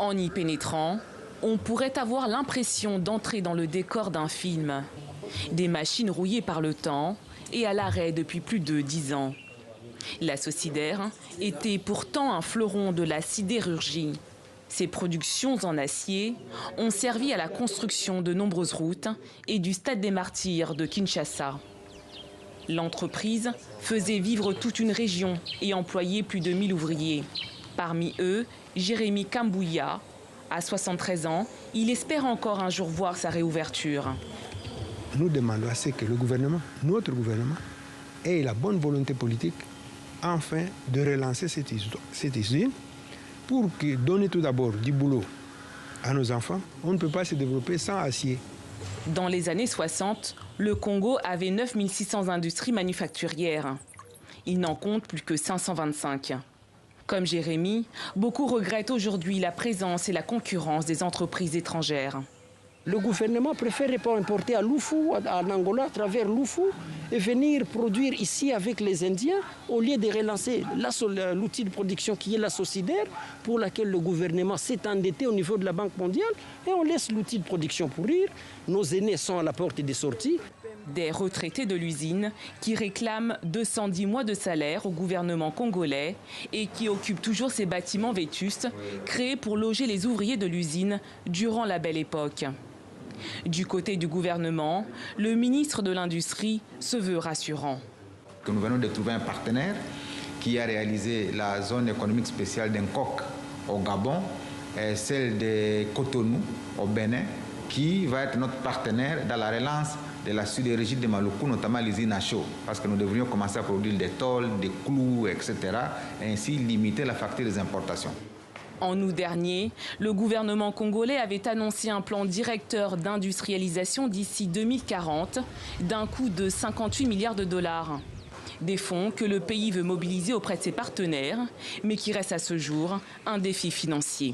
En y pénétrant, on pourrait avoir l'impression d'entrer dans le décor d'un film. Des machines rouillées par le temps et à l'arrêt depuis plus de 10 ans. La Socider était pourtant un fleuron de la sidérurgie. Ses productions en acier ont servi à la construction de nombreuses routes et du Stade des Martyrs de Kinshasa. L'entreprise faisait vivre toute une région et employait plus de 1000 ouvriers. Parmi eux, Jérémy Kambouya. À 73 ans, il espère encore un jour voir sa réouverture. Nous demandons à ce que le gouvernement, notre gouvernement, ait la bonne volonté politique enfin de relancer cette usine pour donner tout d'abord du boulot à nos enfants. On ne peut pas se développer sans acier. Dans les années 60, le Congo avait 9600 industries manufacturières. Il n'en compte plus que 525. Comme Jérémy, beaucoup regrettent aujourd'hui la présence et la concurrence des entreprises étrangères. Le gouvernement préfère importer à Lufu, en Angola, à travers Lufu, et venir produire ici avec les Indiens, au lieu de relancer l'outil de production qui est la Socider, pour laquelle le gouvernement s'est endetté au niveau de la Banque mondiale, et on laisse l'outil de production pourrir. Nos aînés sont à la porte des sorties. Des retraités de l'usine qui réclament 210 mois de salaire au gouvernement congolais et qui occupent toujours ces bâtiments vétustes créés pour loger les ouvriers de l'usine durant la belle époque. Du côté du gouvernement, le ministre de l'Industrie se veut rassurant. Nous venons de trouver un partenaire qui a réalisé la zone économique spéciale d'Nkok au Gabon, et celle de Cotonou au Bénin, qui va être notre partenaire dans la relance de la sidérurgie de Maluku, notamment l'usine à chaud, parce que nous devrions commencer à produire des tôles, des clous, etc., et ainsi limiter la facture des importations. En août dernier, le gouvernement congolais avait annoncé un plan directeur d'industrialisation d'ici 2040 d'un coût de 58 milliards de dollars. Des fonds que le pays veut mobiliser auprès de ses partenaires, mais qui restent à ce jour un défi financier.